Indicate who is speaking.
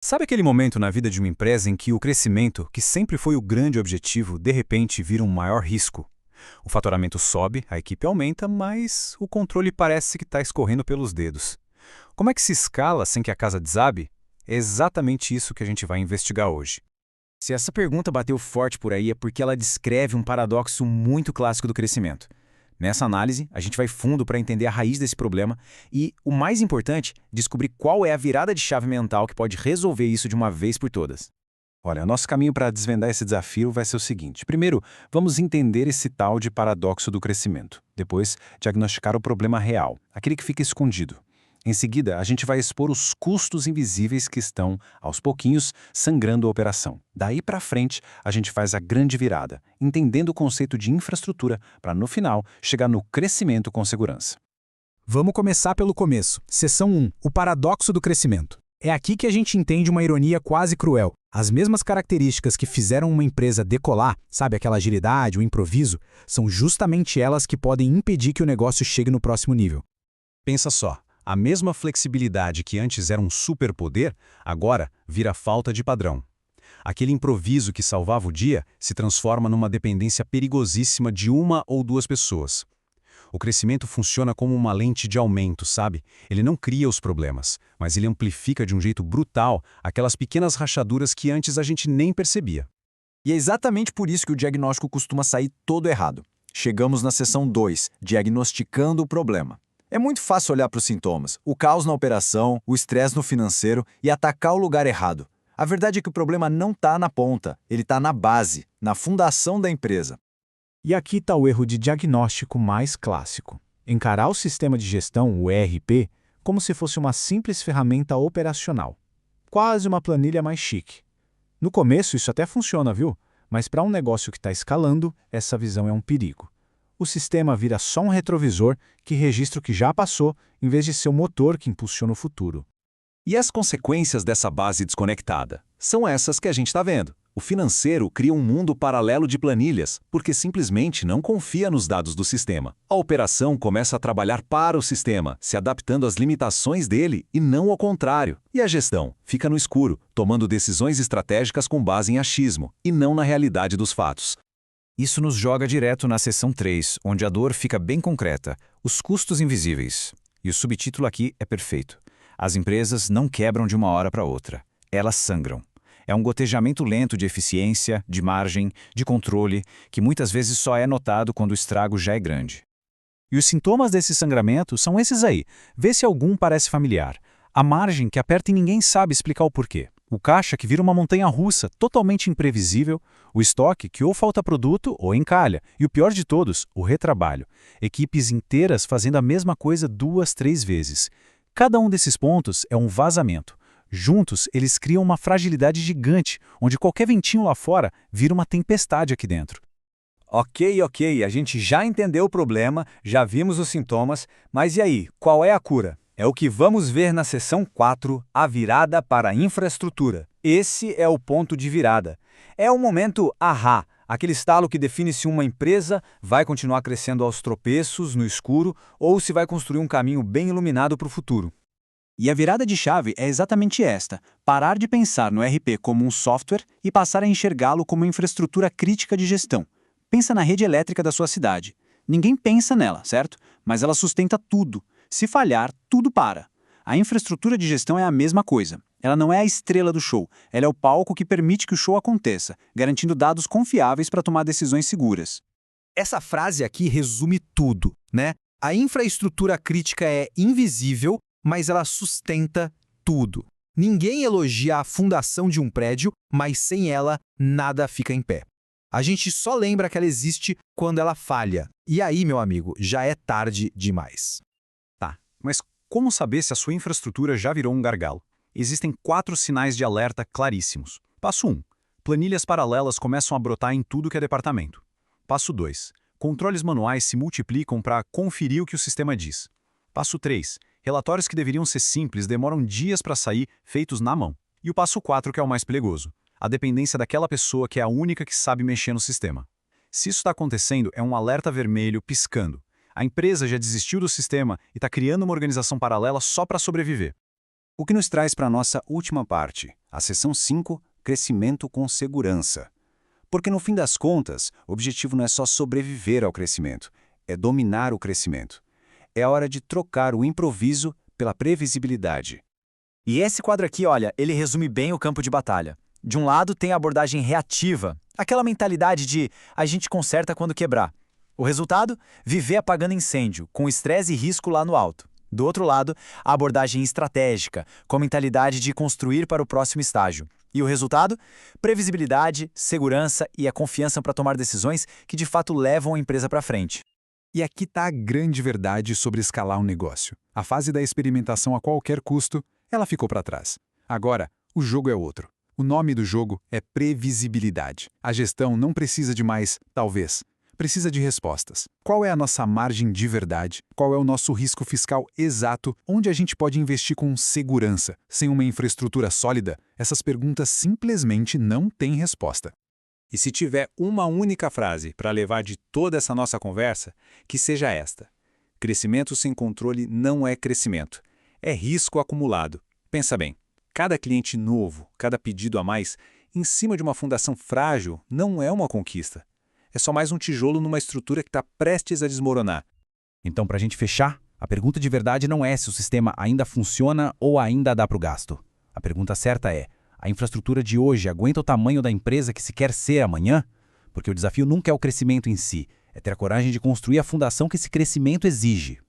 Speaker 1: Sabe aquele momento na vida de uma empresa em que o crescimento, que sempre foi o grande objetivo, de repente vira um maior risco? O faturamento sobe, a equipe aumenta, mas o controle parece que está escorrendo pelos dedos. Como é que se escala sem que a casa desabe? É exatamente isso que a gente vai investigar hoje.
Speaker 2: Se essa pergunta bateu forte por aí é porque ela descreve um paradoxo muito clássico do crescimento. Nessa análise, a gente vai fundo para entender a raiz desse problema e, o mais importante, descobrir qual é a virada de chave mental que pode resolver isso de uma vez por todas.
Speaker 3: Olha, nosso caminho para desvendar esse desafio vai ser o seguinte. Primeiro, vamos entender esse tal de paradoxo do crescimento. Depois, diagnosticar o problema real, aquele que fica escondido. Em seguida, a gente vai expor os custos invisíveis que estão, aos pouquinhos, sangrando a operação. Daí para frente, a gente faz a grande virada, entendendo o conceito de infraestrutura, para no final chegar no crescimento com segurança.
Speaker 4: Vamos começar pelo começo. Seção 1. O paradoxo do crescimento. É aqui que a gente entende uma ironia quase cruel. As mesmas características que fizeram uma empresa decolar, sabe, aquela agilidade, o improviso, são justamente elas que podem impedir que o negócio chegue no próximo nível.
Speaker 3: Pensa só. A mesma flexibilidade que antes era um superpoder, agora vira falta de padrão. Aquele improviso que salvava o dia se transforma numa dependência perigosíssima de uma ou duas pessoas. O crescimento funciona como uma lente de aumento, sabe? Ele não cria os problemas, mas ele amplifica de um jeito brutal aquelas pequenas rachaduras que antes a gente nem percebia.
Speaker 2: E é exatamente por isso que o diagnóstico costuma sair todo errado. Chegamos na seção 2, diagnosticando o problema. É muito fácil olhar para os sintomas, o caos na operação, o estresse no financeiro e atacar o lugar errado. A verdade é que o problema não está na ponta, ele está na base, na fundação da empresa.
Speaker 4: E aqui está o erro de diagnóstico mais clássico. Encarar o sistema de gestão, o ERP, como se fosse uma simples ferramenta operacional. Quase uma planilha mais chique. No começo isso até funciona, viu? Mas para um negócio que está escalando, essa visão é um perigo. O sistema vira só um retrovisor que registra o que já passou, em vez de ser o motor que impulsiona o futuro.
Speaker 3: E as consequências dessa base desconectada? São essas que a gente está vendo. O financeiro cria um mundo paralelo de planilhas, porque simplesmente não confia nos dados do sistema. A operação começa a trabalhar para o sistema, se adaptando às limitações dele e não ao contrário. E a gestão fica no escuro, tomando decisões estratégicas com base em achismo e não na realidade dos fatos.
Speaker 1: Isso nos joga direto na seção 3, onde a dor fica bem concreta, os custos invisíveis. E o subtítulo aqui é perfeito. As empresas não quebram de uma hora para outra, elas sangram. É um gotejamento lento de eficiência, de margem, de controle, que muitas vezes só é notado quando o estrago já é grande. E os sintomas desse sangramento são esses aí. Vê se algum parece familiar. A margem que aperta e ninguém sabe explicar o porquê. O caixa que vira uma montanha-russa, totalmente imprevisível. O estoque que ou falta produto ou encalha. E o pior de todos, o retrabalho. Equipes inteiras fazendo a mesma coisa 2, 3 vezes. Cada um desses pontos é um vazamento. Juntos, eles criam uma fragilidade gigante, onde qualquer ventinho lá fora vira uma tempestade aqui dentro.
Speaker 5: Ok, a gente já entendeu o problema, já vimos os sintomas, mas e aí, qual é a cura? É o que vamos ver na seção 4, a virada para a infraestrutura. Esse é o ponto de virada. É o momento ahá, aquele estalo que define se uma empresa vai continuar crescendo aos tropeços, no escuro, ou se vai construir um caminho bem iluminado para o futuro.
Speaker 2: E a virada de chave é exatamente esta: parar de pensar no ERP como um software e passar a enxergá-lo como infraestrutura crítica de gestão. Pensa na rede elétrica da sua cidade. Ninguém pensa nela, certo? Mas ela sustenta tudo. Se falhar, tudo para. A infraestrutura de gestão é a mesma coisa. Ela não é a estrela do show, ela é o palco que permite que o show aconteça, garantindo dados confiáveis para tomar decisões seguras.
Speaker 6: Essa frase aqui resume tudo, né? A infraestrutura crítica é invisível, mas ela sustenta tudo. Ninguém elogia a fundação de um prédio, mas sem ela, nada fica em pé. A gente só lembra que ela existe quando ela falha. E aí, meu amigo, já é tarde demais.
Speaker 1: Tá, mas como saber se a sua infraestrutura já virou um gargalo? Existem 4 sinais de alerta claríssimos. Passo 1. Planilhas paralelas começam a brotar em tudo que é departamento. Passo 2. Controles manuais se multiplicam para conferir o que o sistema diz. Passo 3. Relatórios que deveriam ser simples demoram dias para sair, feitos na mão. E o passo 4, que é o mais perigoso. A dependência daquela pessoa que é a única que sabe mexer no sistema. Se isso está acontecendo, é um alerta vermelho piscando. A empresa já desistiu do sistema e está criando uma organização paralela só para sobreviver.
Speaker 2: O que nos traz para a nossa última parte, a seção 5, crescimento com segurança. Porque no fim das contas, o objetivo não é só sobreviver ao crescimento, é dominar o crescimento. É hora de trocar o improviso pela previsibilidade.
Speaker 5: E esse quadro aqui, olha, ele resume bem o campo de batalha. De um lado tem a abordagem reativa, aquela mentalidade de a gente conserta quando quebrar. O resultado? Viver apagando incêndio, com estresse e risco lá no alto. Do outro lado, a abordagem estratégica, com a mentalidade de construir para o próximo estágio. E o resultado? Previsibilidade, segurança e a confiança para tomar decisões que de fato levam a empresa para frente.
Speaker 3: E aqui está a grande verdade sobre escalar um negócio. A fase da experimentação a qualquer custo, ela ficou para trás. Agora, o jogo é outro. O nome do jogo é previsibilidade. A gestão não precisa de mais, talvez. Precisa de respostas. Qual é a nossa margem de verdade? Qual é o nosso risco fiscal exato? Onde a gente pode investir com segurança? Sem uma infraestrutura sólida, essas perguntas simplesmente não têm resposta.
Speaker 2: E se tiver uma única frase para levar de toda essa nossa conversa, que seja esta: crescimento sem controle não é crescimento, é risco acumulado. Pensa bem, cada cliente novo, cada pedido a mais, em cima de uma fundação frágil, não é uma conquista. É só mais um tijolo numa estrutura que está prestes a desmoronar.
Speaker 1: Então, para a gente fechar, a pergunta de verdade não é se o sistema ainda funciona ou ainda dá para o gasto. A pergunta certa é: a infraestrutura de hoje aguenta o tamanho da empresa que se quer ser amanhã? Porque o desafio nunca é o crescimento em si, é ter a coragem de construir a fundação que esse crescimento exige.